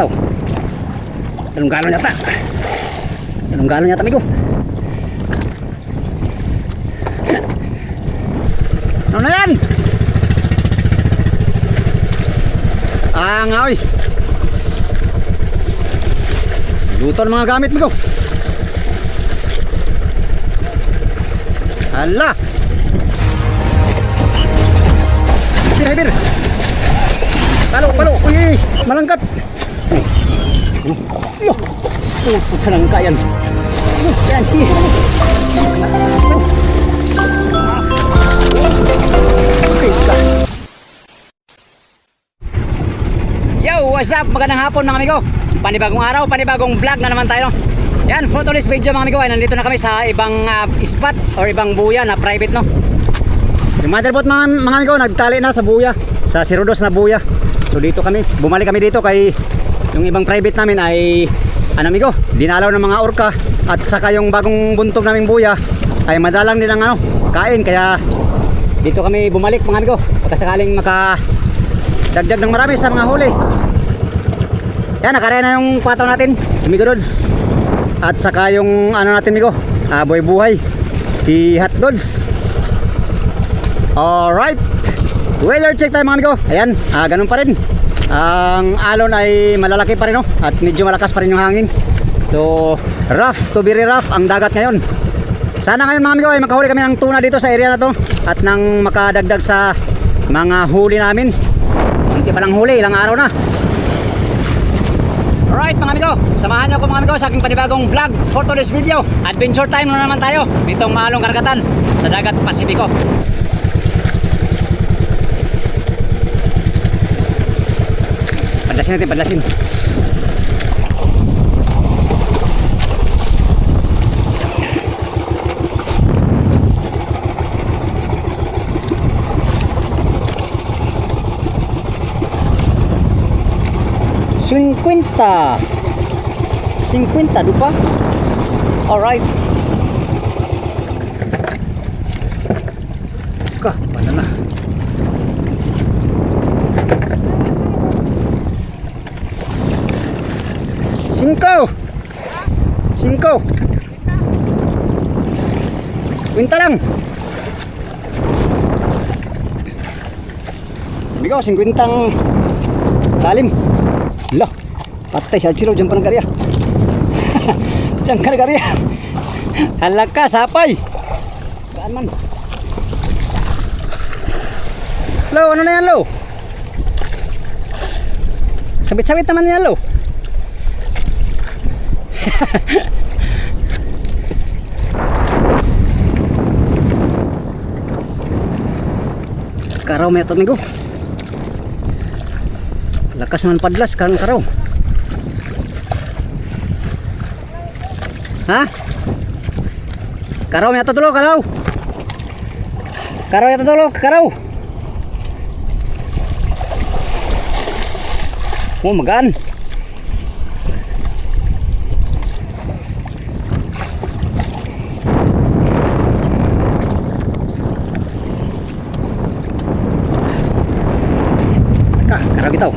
bitaw. Dalawang galon yata. Dalawang galon yata, amigo. Ano na yan? Nga oy. Luto ng mga gamit, amigo. Hala. Hibir. Palo. Uy, malangkat. Yo. Putsa ng kayan. Yan, sige. Okay, ka. Yo, what's up? Magandang hapon mga amigo. Panibagong araw, panibagong vlog na naman tayo. Yan, for today's video mga amigo ay nandito na kami sa ibang spot or ibang buya na private, no. Yung motherboard mga amigo nagtali na sa buya, sa Sirudos na buya. So dito kami, bumalik kami dito kay yung ibang private namin ay ano amigo, dinalaw ng mga orka at saka yung bagong buntog naming buya ay madalang din ang kain, kaya dito kami bumalik mga amigo pagkasakaling makadagdag ng marami sa mga huli. Yan, nakaraya na yung pataw natin, si Migodods, at saka yung ano natin amigo, buhay si Hotdogs. Alright, weather check tayo mga amigo. Ayan, ganun pa rin. Ang alon ay malalaki pa rin, no? At medyo malakas pa rin yung hangin. So rough to very rough ang dagat ngayon. Sana ngayon mga amigo ay makahuli kami ng tuna dito sa area na to at nang makadagdag sa mga huli namin. Kunti pa lang huli, ilang araw na. Alright mga amigo, samahan niyo ako mga amigo sa aking panibagong vlog for today's video. Adventure time na naman tayo ditong maalong karagatan sa dagat Pasipiko. Padlasin natin, padlasin. Cinquenta dupa. Alright. Mana na. Cinco. Quinta lang. Amigo, 50 lalim. Lah, patay sa silo dyan pa ng karya. Dyan ka ng karya. Halaka, sapay. Kaan man. Lo, ano na yan, lo? Sabit-sabit naman yan, lo. Karaw may ito, amigo. Lakas naman padlas karang karaw. Ha? Karaw may ito tulo, karaw. Karaw ito tulo, karaw. Oh, magaan. Karaw bitaw.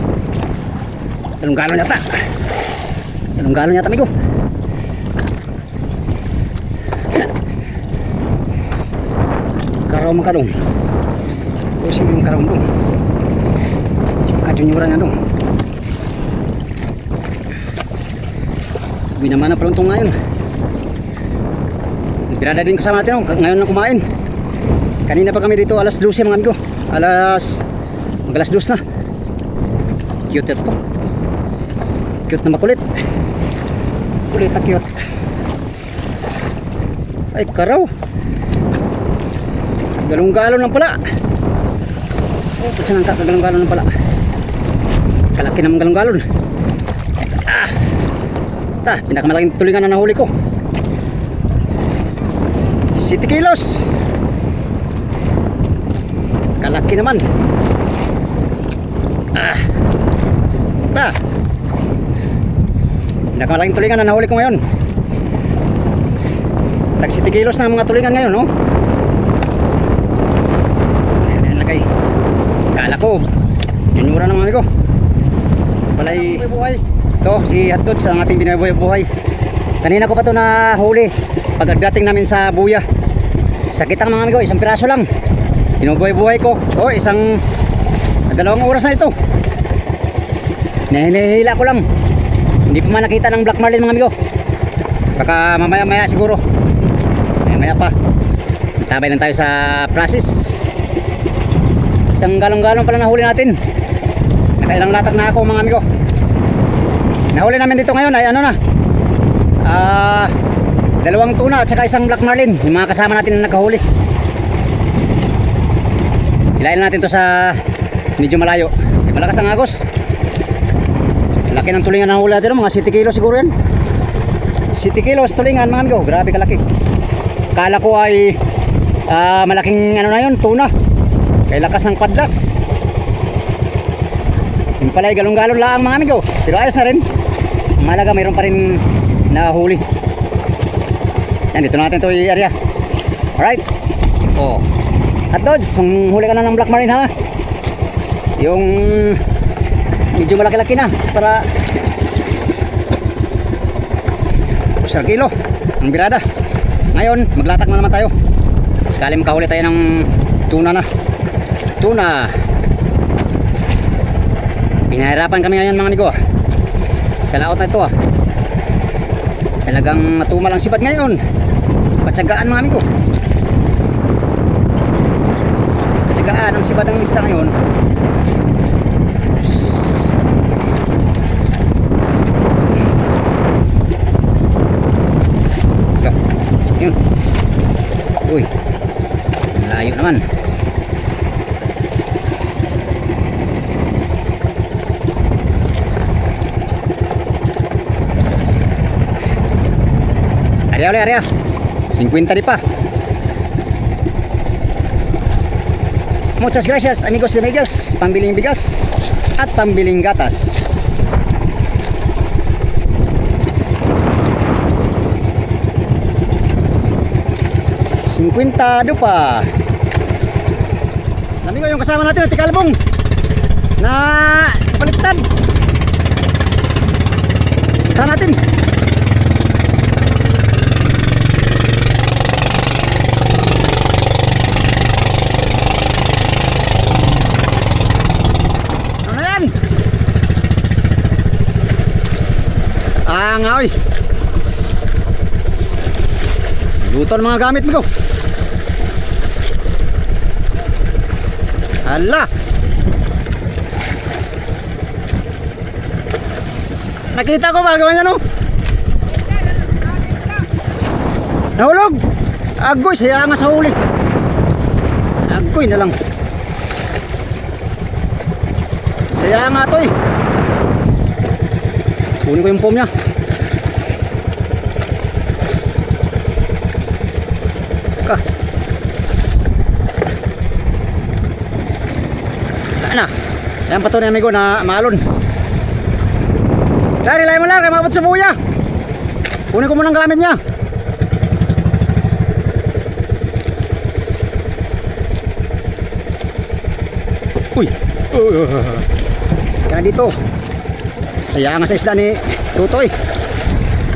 Dalawang galon yata. Dalawang galon yata, amigo. Karaw makadong. Pusing yung karaw dong. Kajunyuran niya dong. Binamana pa lang itong ngayon. Pirada din kasama natin, no? Ngayon lang kumain. Kanina pa kami dito alas 12 mga amigo. Alas 12 na. Cute ito. Cute na makulit. Kulit na cute. Ay, karaw. Galong-galon lang pala. Oh, putsa nang kagalong-galon lang pala. Kalaki naman galong-galon. Pinakamalaking tulingan na nahuli ko. 7 kilos. Kalaki naman. Pinakamalaking tulingan na nahuli ko ngayon. Tag 7 kilos na mga tulingan ngayon, no? Ayan lagay. Kala ko Juniora ng mami ko. Palay buhay. Ito si Hotdogs ang ating binabuhay. Kanina ko pa to na huli pagdating namin sa buya. Sakitang mga amigo, isang piraso lang. Binubuhay ko. Isang 2 oras na ito. Nahihila ko lang. Hindi pa man nakita ng black marlin mga amigo. Baka mamaya siguro. Maya pa. Tabay lang tayo sa process. Isang galong-galong pala nahuli natin. Nakailang latag na ako mga amigo. Nahuli namin dito ngayon ay ano na, 2 tuna at saka isang black marlin. Yung mga kasama natin na nakahuli. Hilahin natin to sa medyo malayo. Malakas ang agos. Laki ng tulingan na huli natin, mga 7 kilo siguro yan. 7 kilos tulingan mga amigo. Grabe kalaki. Kala ko ay malaking ano na yun, tuna. Kay lakas ng padlas. Yung pala ay galong-galong lang mga amigo. Pero ayos na rin. Malaga mayroon pa rin nahuli. Yan, dito natin ito i-area. Alright. Hotdogs, huli ka na ng black marlin ha. Yung medyo malaki-laki na para 1 kilo ang birada. Ngayon, maglatak na naman tayo. Sakali makahuli tayo ng tuna. Pinahirapan kami ngayon mga amigo. Sa laot na ito talagang matumal ang sipad ngayon. Patsagaan mga amigo. Patsagaan ang sipad ng isda ngayon. Yun. Uy, layo naman. Area 50 di pa. Muchas gracias amigos de amigas, pambiling bigas at pambiling gatas. $50 dupa. Amigo, yung kasama natin na tikalbong na palitan. Punta natin. Nga oy. Luto ng mga gamit mo. Hala. Nakita ko ba gawa niya no? Nahulog. Agoy, saya nga sa huli. Agoy na lang. Saya nga to eh. Kunin ko yung foam niya. Na. Ayan pa to ni amigo na maalon. Dari layo mo lang, kaya mabot sa buya. Kunin ko muna ang gamit niya. Uy. Kaya dito. Saya nga sa isda ni Tutoy.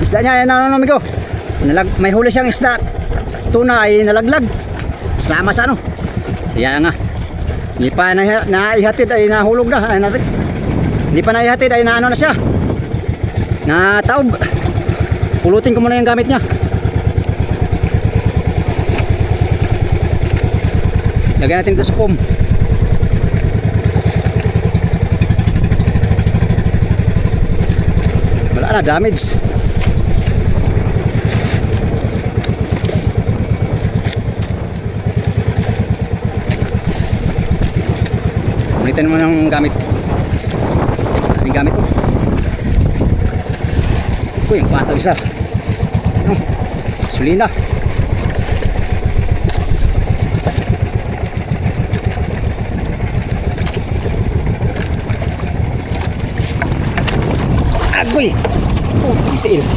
Isda niya, ayan ano amigo. May huli siyang isda. Tuna ay nalaglag. Sama sa ano. Saya nga. Hindi pa naihatid ay nahulog na. Hindi pa naihatid ay naano na siya. Nataob. Pulutin ko muna yung gamit niya. Lagyan natin ito sa foam. Wala na, damage. Ulitin mo ng gamit. Aming gamit mo. Uy, yung pato isa. Gasolina. Agoy. Itiin.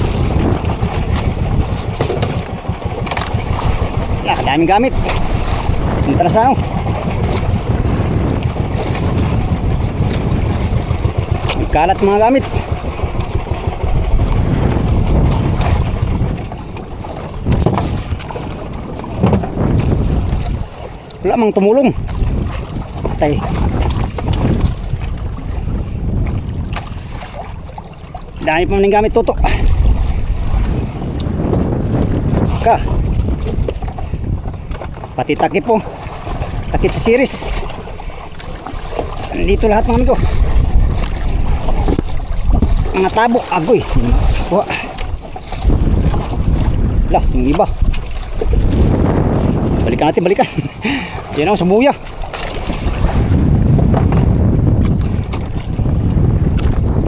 Kadaming gamit. Punta na sa ano. Kalat mga gamit. Wala mang tumulong. Tay. Dami pa maning gamit tutok. Ka. Pati takip po. Takip sa series. Dito lahat mga amigo. Mga tabok. Agoy. Wah. Lah, yung iba. Balikan natin, balikan. Yan ako sa buya.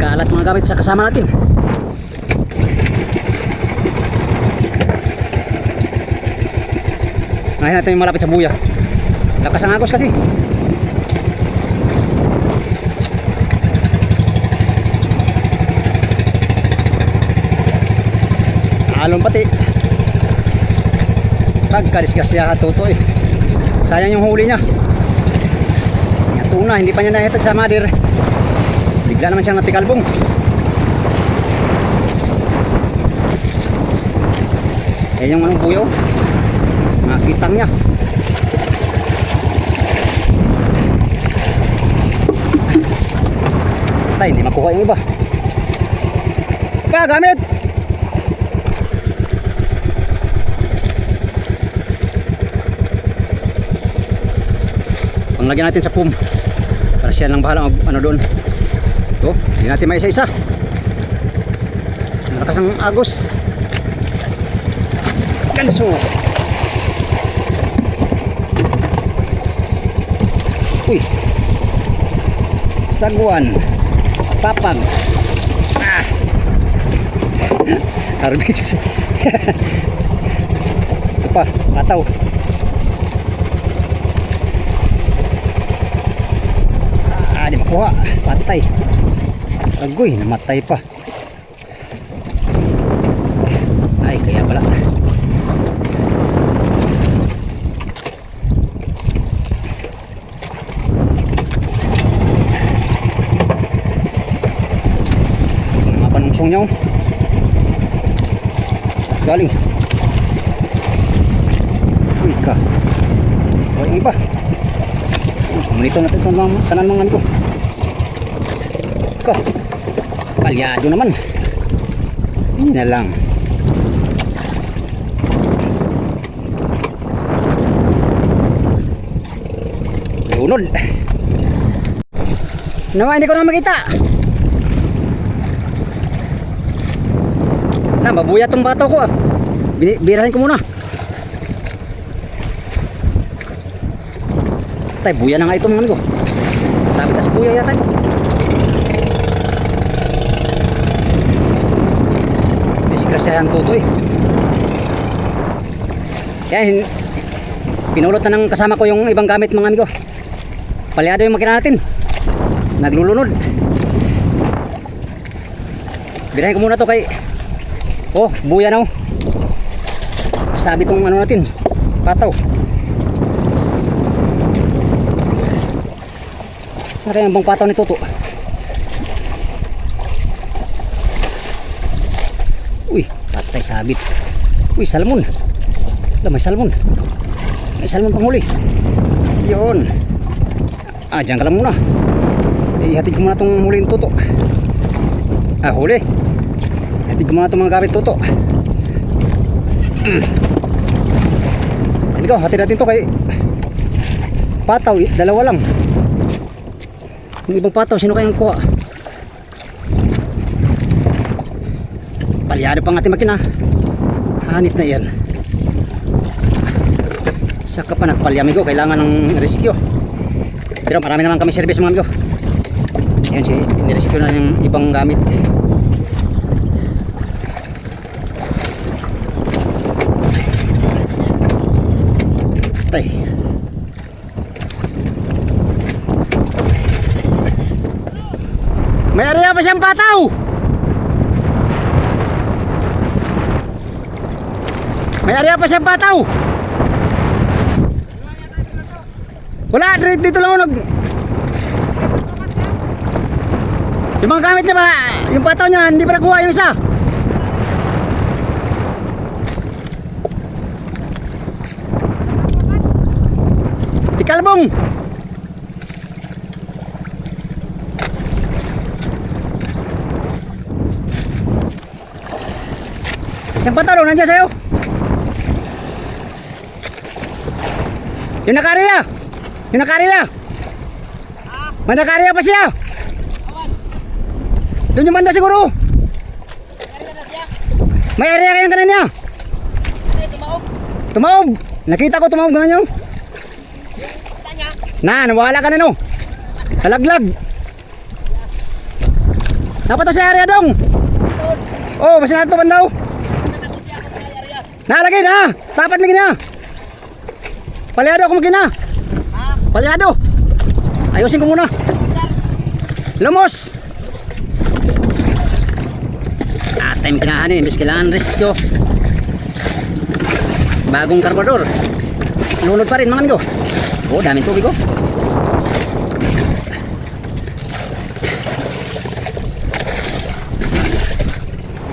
Kalat mga gamit sa kasama natin. Ngayon natin yung malapit sa buya. Lakas ang agos kasi. Alon pati. Pagkadisgrasya tuto eh. Sayang yung huli niya. Yung tuna, hindi pa niya nahihatid sa madir. Bigla naman siyang natikalbong. Eh yung anong buyo, nakitang niya. Tay, hindi makuha yung iba. Pa, gamit! Panglagyan natin sa pum para siya lang bahala ano doon. So, hindi natin may isa-isa. Malakas ang agos. Ganso. Uy. Saguan. Papag. Ah. Arbis. Ito pa, mataw. Di makuha, patay. Agoy, namatay pa. Ay, kaya pala. Mga panungsong niya. Galing. Uy ka. Uy, ang iba. Manito natin itong tanan mga ito. Ka. Palyado naman. Hindi na lang. Lunod. Naman, hindi ko na makita. Na, babuya tong bato ko ah. Birahin ko muna. Tay, buya na nga ito mga amigo. Sabi tas buya yata ito. Disgrasyahan tuto eh. Kaya pinulot na ng kasama ko yung ibang gamit mga amigo. Palyado yung makina natin. Naglulunod. Birahin ko muna to kay oh, buya na oh. Sabi tong ano natin, pataw. Saan yung bang pataw ni Toto? Uy, patay sabit. Uy, salmon. May salmon. May salmon pang huli. Yun. Ah, dyan ka lang muna. Ihatid ko muna itong huli ni Toto. Ah, huli. Ihatid ko muna itong mga gamit Toto. Ikaw, hatid natin ito kay pataw. Dalawa lang. Yung ibang pataw, sino kayang kuha? Palyado pang ating makina. Hanit na yan. Saka pa nagpalya amigo, kailangan ng rescue. Pero marami naman kami service mga amigo. Ayun si nirescue na yung ibang gamit. Tay. May area pa siyang pataw. May area pa siyang pataw. Wala, dito lang ako nag... Yung mga gamit niya ba, yung pataw niya, hindi pa nakuha yung isa. Dong. Isang patalo nandiyan sa'yo. Yung nakariya. Yung nakariya. May nakariya pa siya. Doon yung banda siguro. May area kayang kanan niya. Tumaob. Nakita ko tumaob ganyan. Na, nawala ka na no. Talaglag. Dapat to sa area dong. Oh, basta na ito bandaw. Nalagay na. Tapat mo gina. Paliado ako magina. Paliado. Ayusin ko muna. Lumos. Time kinahan imbes kailangan risko. Bagong karburador. Nunod pa rin mga amigo. Oh, daming tubig oh.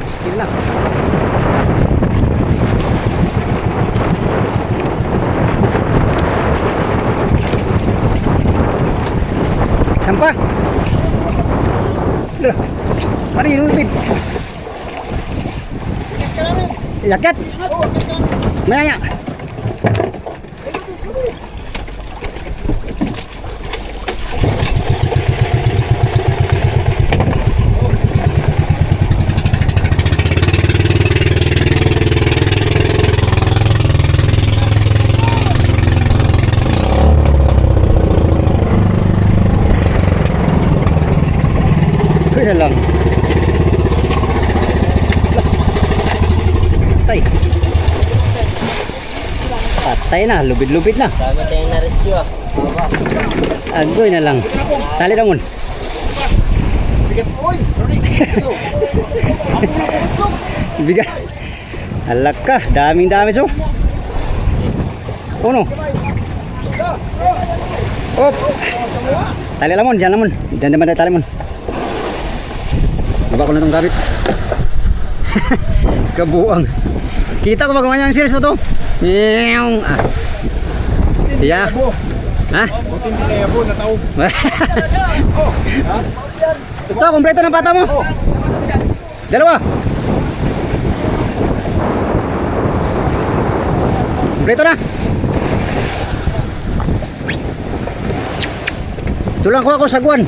Skill lang. Sampah. Loh. Mari nulpit. Jaket. Maya. Kaya lang. Patay. Patay na, lubid-lubid na. Dami tayong na-rescue ah. Agoy na lang. Tali na mun. Bigat. Alak ka, daming-dami so. Uno. Op. Tali lamon, dyan lamon. Dyan naman tali mon. Baba ko na itong gamit. Kabuang. Kita ko magawa yung series na to. Ah. Siya. Ha? Buti hindi kaya po, nataob. Ito, kompleto ng pata mo. Dalawa. Kompleto na. Ito lang ko ako sagwan.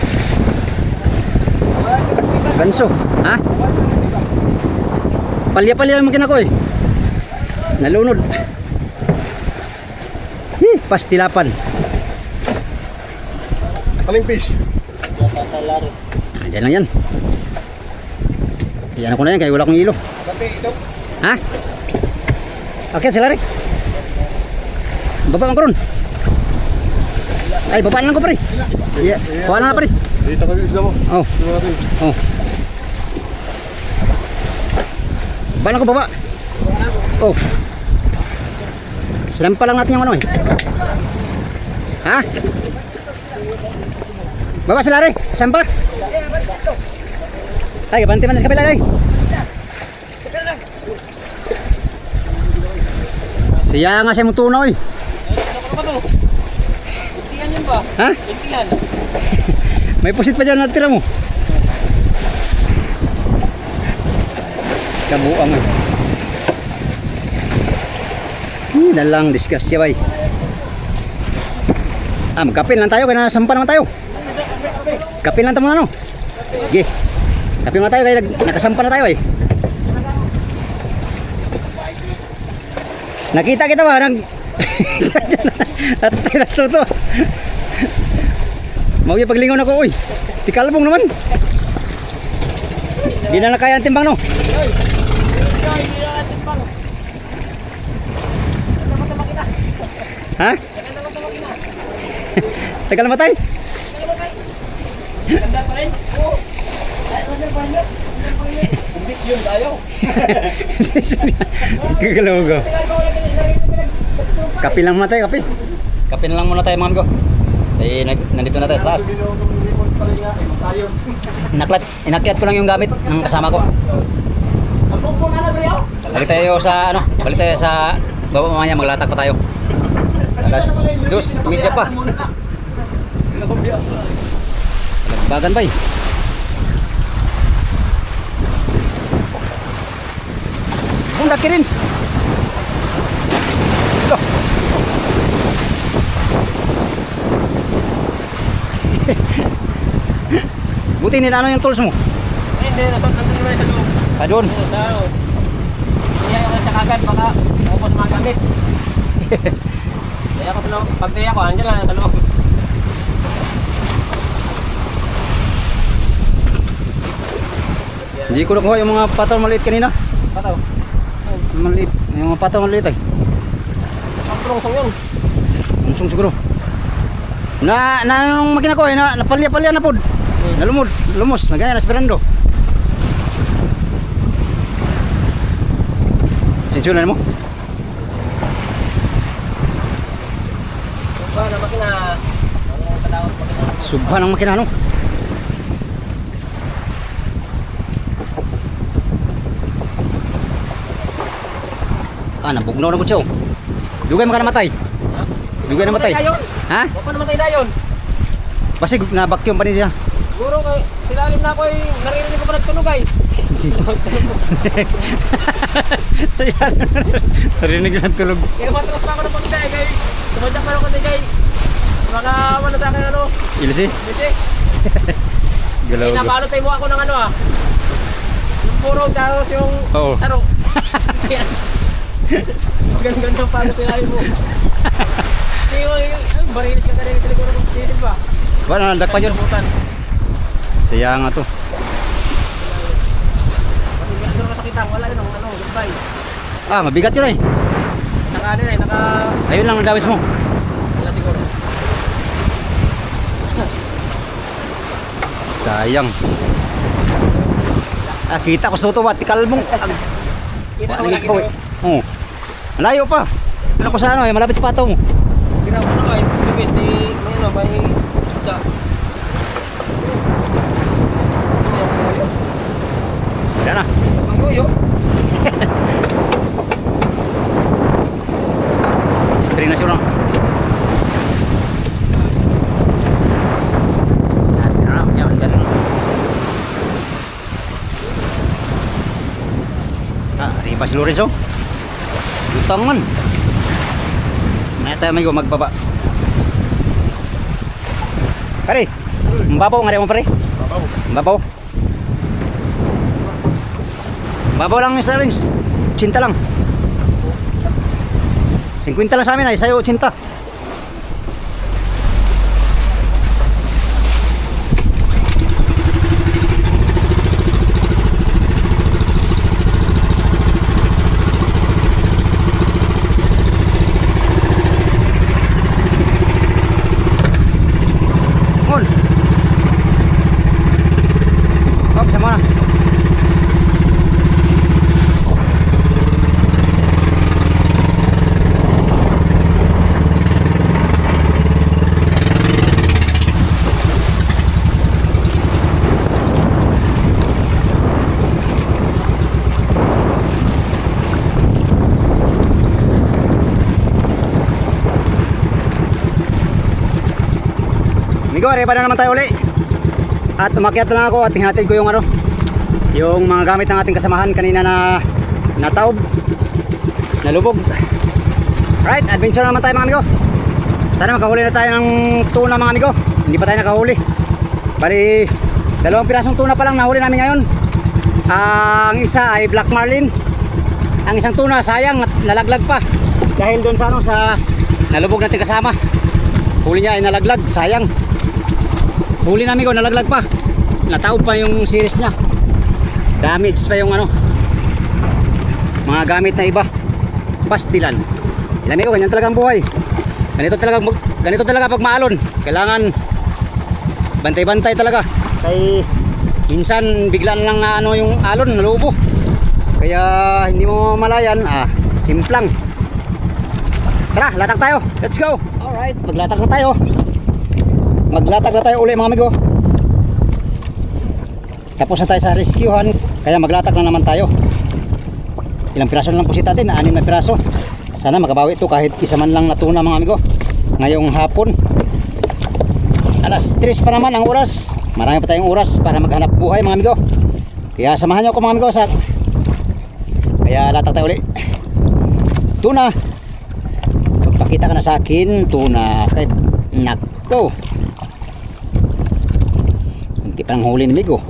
Ganso. Ha? Palya-palya yung makina ko eh. Nalunod. Pastilapan. Aling fish. Ah, dyan lang yan. Iyan ako na yan kaya wala akong ilo. Bante ito. Ha? Okay, sila rin. Baba man ko ron. Ay, babaan lang ko pare. Yeah. Kuha na pare. Dito kami isla mo. Oh. Oh. Babaan ako baba. Oh. Silampa lang natin yung ano eh. Ha? Baba sila rin. Sampa. Ay, banti man sa kabila rin. Siya nga siya mong tunaw eh. Intihan yan ba? Ha? Intihan. May pusit pa dyan natira mo. Kabuang eh. Dalang disgrasya bay. Ah, magkapin lang tayo kaya nasampa naman tayo. Kapin lang tayo muna no. Sige. Kapin muna tayo kaya nakasampa na tayo eh. Nakita kita ba? At tayo nastuto. Mauwi paglingon ako uy. Tikalbong naman. Di na nakaya ang timbang no. Ha? Tagal na matay? Ganda pa rin. Oo. Umbik yun tayo. Gagalaw ko. Kape lang muna tayo, kape. Kape na lang muna tayo mga amigo. Eh, nandito na tayo sa taas. Inakyat ko lang yung gamit ng kasama ko. Balik tayo sa baba mamaya maglatak pa tayo. Alas 2:30 pa. Nagbagan ba eh? Bunda Kirins. Loh. Buti nilano yung tools mo. Hindi, nandun naman sa loob. Ah, doon. Kaya ako sa kagad, baka maubos mga gamit. Kaya ako sa loob. Pag tiya ko, andyan lang sa loob. Hindi ko nakuha yung mga pataw maliit kanina. Pataw. Maliit. Yung mga pataw maliit ay. Ang prungsong yun. Unsong siguro. Nung makina ko ay napalya-palya na pod. Nalumod, lumos, magana na esperando. Sinsulan mo? Ba na makina. Ang patawag makina. Subha ng makina no. Ah, nabugnaw na po siya. Dugay maka namatay. Dugay namatay. Ha? Huwag pa naman tayo dayon. Basi na-vacuum pa rin siya. Siguro kay silalim na ako eh, naririnig ko pa nagtunog ay. Saya. Narinig na tulog. Kaya matras na ako ng pagkita eh, kay tumadyak pa ako kay mga wala sa akin ano. Ilsi? Hindi. Galaw. Eh, napaalotay mo ako ng ano ah. Yung puro tapos yung Oo. taro. Ganda pa ano sinabi mo. Kaya yung barilis ka kanina sa likod ng silid ba? Wala na, dakpan yun. Saya nga to. Ano masakita? Wala yun ano, goodbye. Ah, mabigat yun ay. Naka ano na eh, naka... Ayun lang ang dawis mo. Wala siguro. Sayang. Ah, kita ko sa tuto ba? Tikal mong. Kita ko Wala lagi ko ko. eh. Oo. Malayo pa. Ano ko sa ano eh, malapit sa pato mo. Ginawa ko na ko eh, subit di may ano, may isda. Sila na. Manguyo. Spring na siya na. Yan na. Yan na. Ah, riba si Lorenzo. Lutang man. May tayo may magbaba. Pare, mababaw nga rin mo pare. Mababaw. Mababaw lang Mr. Rins. 80 lang. 50 lang sa amin ay sa'yo 80. Ngol. Oh, bisa mana? Migo, repa na naman tayo uli. At umakyat na lang ako at hinatid ko yung ano, yung mga gamit ng ating kasamahan kanina na nataob, nalubog. Right, adventure naman tayo mga amigo. Sana makahuli na tayo ng tuna mga amigo. Hindi pa tayo nakahuli. Bali, 2 pirasong tuna pa lang nahuli namin ngayon. Ang isa ay black marlin. Ang isang tuna sayang nalaglag pa. Dahil doon sa ano, sa nalubog natin kasama. Huli niya ay nalaglag, sayang. Huli namin ko, nalaglag pa. Nataob pa yung series niya. Damage pa yung ano, mga gamit na iba. Pastilan. Ilan ko, ganyan talaga ang buhay. Ganito talaga pag maalon. Kailangan bantay-bantay talaga. Kay minsan biglaan lang na ano yung alon, nalubo. Kaya hindi mo malayan, simplang. Tara, latak tayo. Let's go. Alright, maglatak na tayo. Maglatak na tayo uli mga amigo. Tapos na tayo sa rescuehan. Kaya maglatak na naman tayo. Ilang piraso na lang po si natin? 6 na piraso. Sana makabawi ito kahit isa man lang na tuna mga amigo. Ngayong hapon. Alas 3 pa naman ang oras. Marami pa tayong oras para maghanap buhay mga amigo. Kaya samahan nyo ako mga amigo sa kaya latag tayo ulit. Tuna. Pagpakita ka na sa akin tuna. Kay nako. Kunti pa lang huli ni Migo.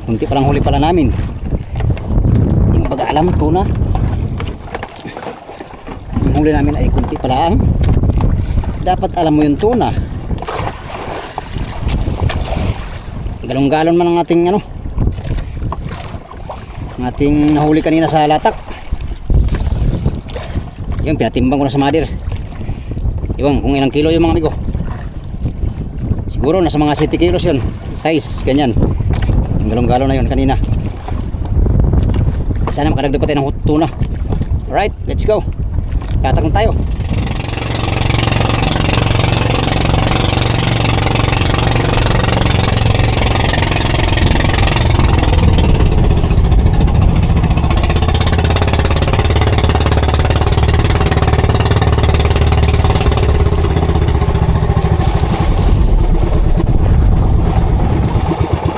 Kunti pa lang huli pala namin. Yung pag-aalam tuna. Ang huli namin ay kunti pala ang dapat alam mo yung tuna. Galong-galon man ang ating ano, ang ating nahuli kanina sa latak. Yung pinatimbang ko na sa mother. Iwan kung ilang kilo yung mga amigo. Siguro nasa mga 7 kilos yun. Size, ganyan. Yung galong-galon na yun kanina. Sana makadagdag pa tayo ng tuna. Alright, let's go. Tatak na tayo.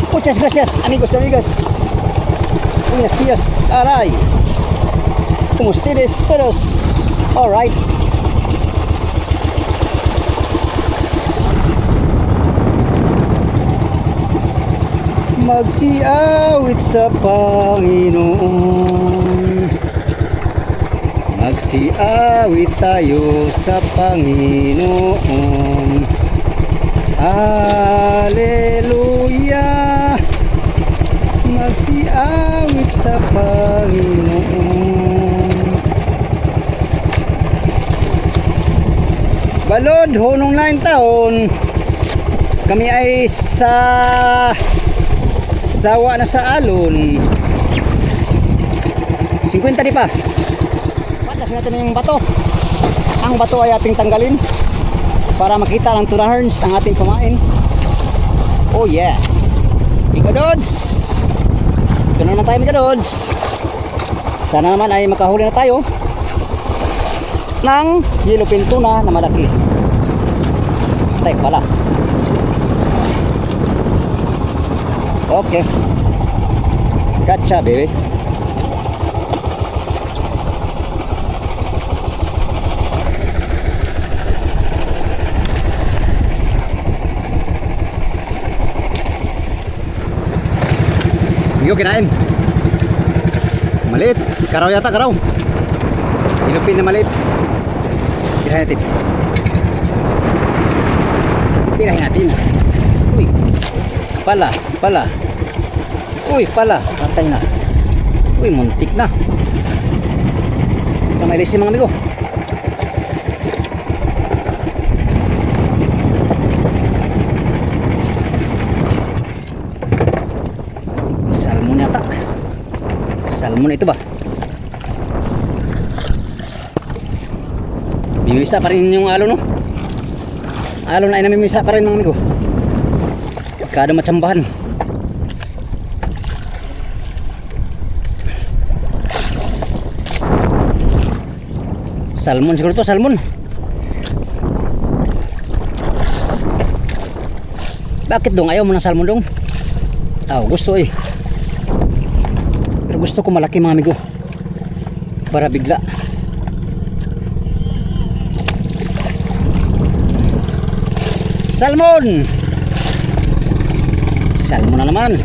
Muchas gracias amigos y amigas. Buenos días, aray. Como ustedes todos. Alright. Magsiawit sa Panginoon. Magsiawit tayo sa Panginoon. Hallelujah. Magsiawit sa Panginoon. Balod, hunong 9 taon. Kami ay sawa na sa alon. 50 di pa. Patasin natin yung bato. Ang bato ay ating tanggalin para makita ng tuna herns ang ating pamain. Oh yeah. Migadods. Ito na tayo migadods. Sana naman ay makahuli na tayo ng yellowfin tuna na malaki. Tay pala. Okay. Gotcha baby. Yung kinain. Maliit. Karaw yata, karaw. Ilupin na maliit. Pirahin natin. Pirahin natin. Uy. Pala. Uy, pala. Patay na. Uy, muntik na. Kamalisin mga amigo. Salmon ito ba? Mimisa pa rin yung alon, no? Alon ay namimisa pa rin mga amigo. Kada matsambahan. Salmon siguro to, salmon. Bakit dong? Ayaw mo ng salmon dong? Gusto eh. Pero gusto ko malaki mga amigo. Para bigla. Salmon! Salmon na naman.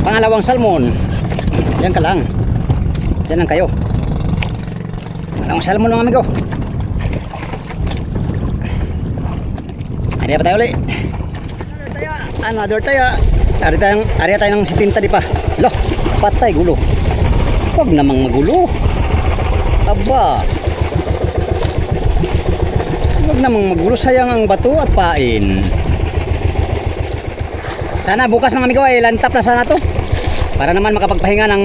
Pangalawang salmon. Diyan ka lang. Diyan lang kayo. Pangalawang salmon mga amigo. Ari pa tayo ulit. Another tayo. Ari tayo ng 70 di pa. Loh, patay gulo. Huwag namang magulo. Aba. Huwag namang magulo, sayang ang bato at pain. Sana bukas mga amigo ay lantap na sana to. Para naman makapagpahinga ng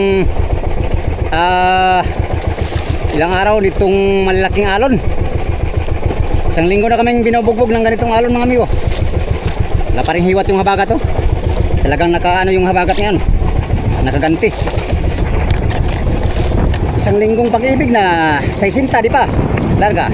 ilang araw nitong malalaking alon. Isang linggo na kaming binubugbog ng ganitong alon mga amigo. Wala pa rin hiwat yung habaga to. Talagang nakaano yung habagat ngayon. Nakaganti. Isang linggong pag-ibig na 60, di pa? Larga.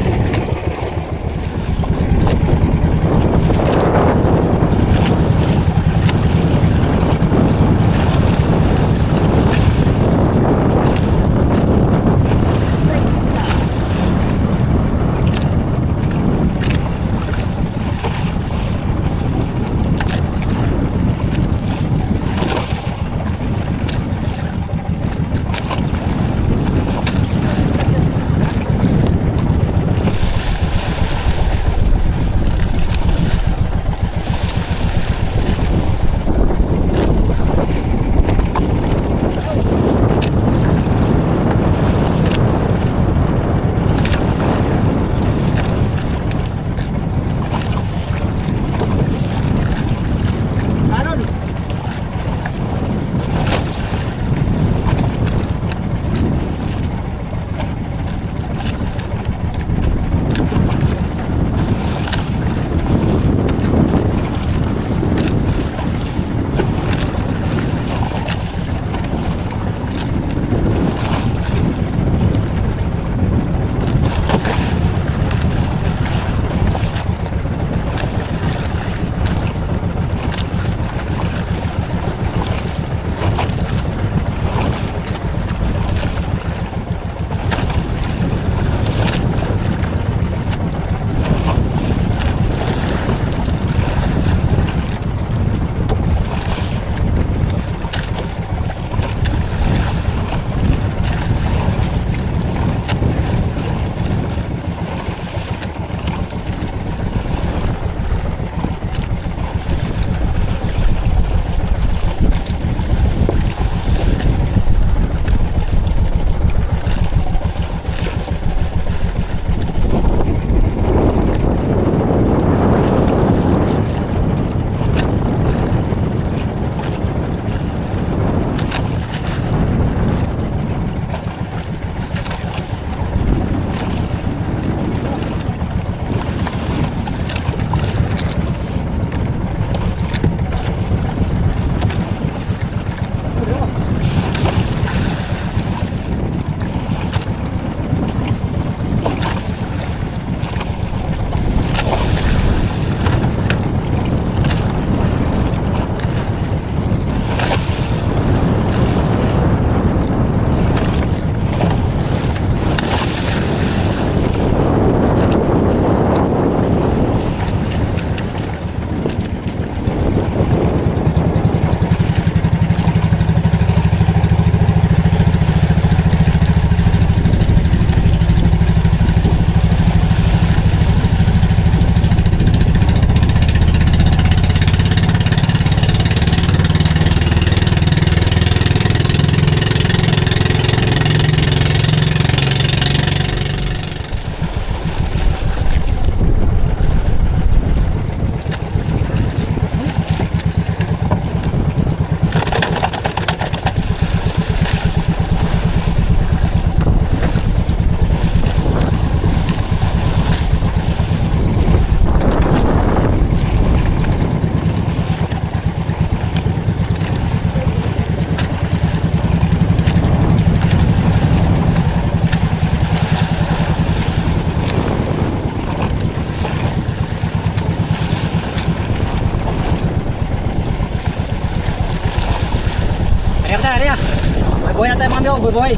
Buhay na tayo mga amigo, buhay.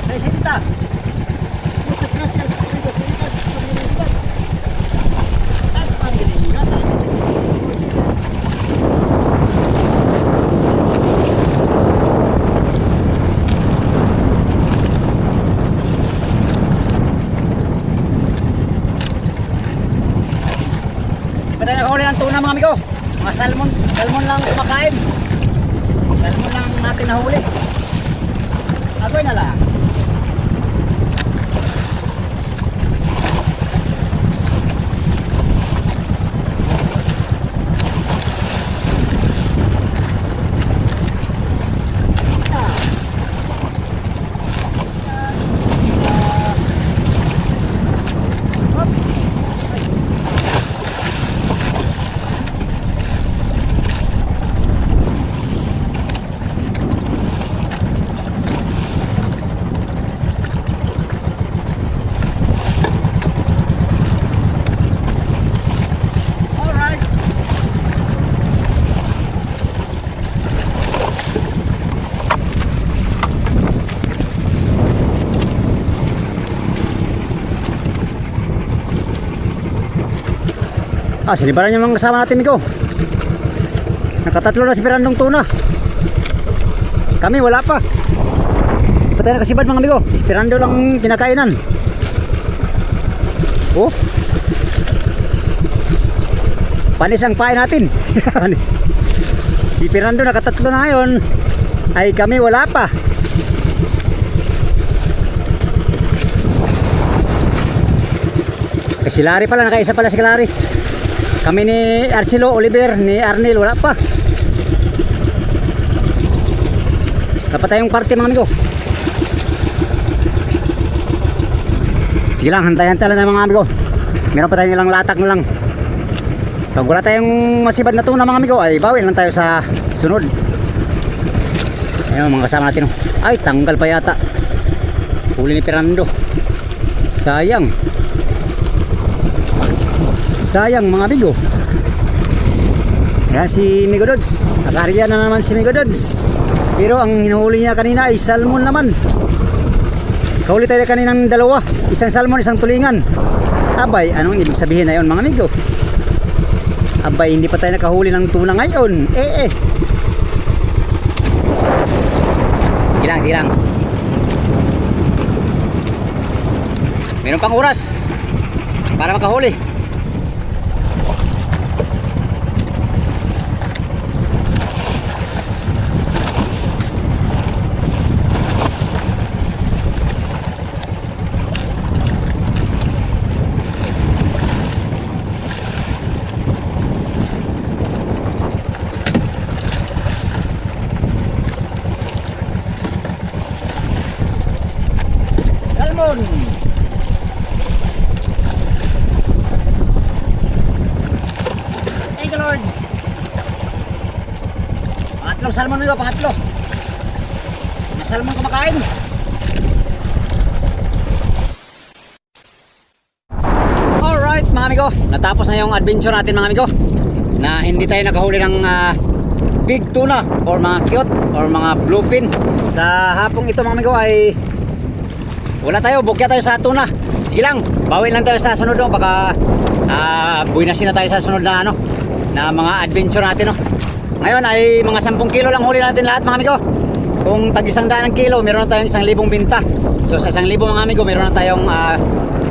Sa isinta. Muchas gracias, amigos, amigas, pamilinigas. At pamilinigatas. Pwede nakahuli ng tuna mga amigo. Mga salmon lang kumakain. Salmon lang natin nahuli. Agoy na lang. Sinibaran yung mga kasama natin, amigo. Nakatatlo na si Pirandong tuna. Kami wala pa. Patay na kasibad mga amigo. Si Pirando lang kinakainan. Oh. Panis ang pain natin. Panis. Si Pirando nakatatlo na ngayon. Ay kami wala pa. Si Larry pala, nakaisa pala si Larry. Kami ni Archilo, Oliver, ni Arnel wala pa. Dapat tayong party mga amigo. Sige lang, hantay-hantay lang tayo mga amigo. Meron pa tayong ilang latak na lang. Pag wala tayong masibad na tuna mga amigo, ay bawin lang tayo sa sunod. Ayun mga kasama natin. Ay, tanggal pa yata. Huli ni Pirando. Sayang. Sayang mga amigo. Yan si Migo Dods. Nakarya na naman si Migo Dods. Pero ang hinuhuli niya kanina ay salmon naman. Kahuli tayo kaninang dalawa. Isang salmon, isang tulingan. Abay, anong ibig sabihin na yun mga amigo? Abay, hindi pa tayo nakahuli ng tuna ngayon. Silang, silang. Meron pang oras para makahuli. Salmon. Thank you Lord. Pangatlong salmon nito, pangatlo. Mga salmon kumakain. Alright mga amigo, natapos na yung adventure natin mga amigo. Na hindi tayo nakahuli ng big tuna or mga cute or mga bluefin. Sa hapong ito mga amigo ay wala tayo, bukya tayo sa tuna. Sige lang, bawin lang tayo sa sunod no. Baka buwinasin na tayo sa sunod na ano, na mga adventure natin no. Ngayon ay mga 10 kilo lang huli natin lahat mga amigo. Kung tag 100 ng kilo, meron na tayong 1,000 binta. So sa 1,000 mga amigo, meron na tayong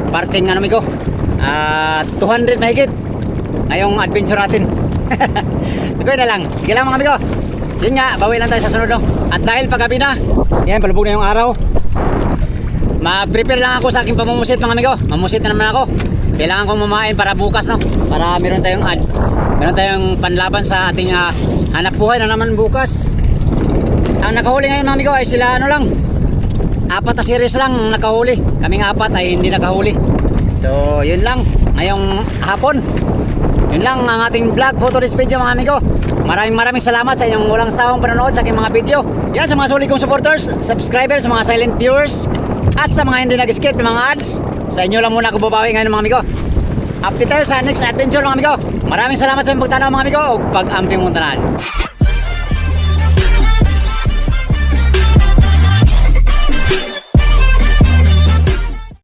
parting ano amigo, 200 mahigit ngayong adventure natin. Ito na lang, sige lang mga amigo. Yun nga, bawin lang tayo sa sunod no. At dahil paggabi na, yan, palubog na yung araw. Mag-prepare lang ako sa aking pamumusit mga amigo. Mamusit na naman ako. Kailangan kong mamain para bukas no. Para meron tayong panlaban sa ating hanap buhay na naman bukas. Ang nakahuli ngayon mga amigo ay sila ano lang. 4 na series lang nakahuli. Kaming 4 ay hindi nakahuli. So yun lang ngayong hapon. Yun lang ang ating vlog photo this video mga amigo. Maraming salamat sa inyong walang sawang panonood sa aking mga video. Yan sa mga sulit kong supporters, subscribers, sa mga silent viewers, at sa mga hindi nag-skip ng mga ads. Sa inyo lang muna ako babawi ngayon mga amigo. Update tayo sa next adventure mga amigo. Maraming salamat sa inyong pagtanaw mga amigo. O pag-amping mong tanan.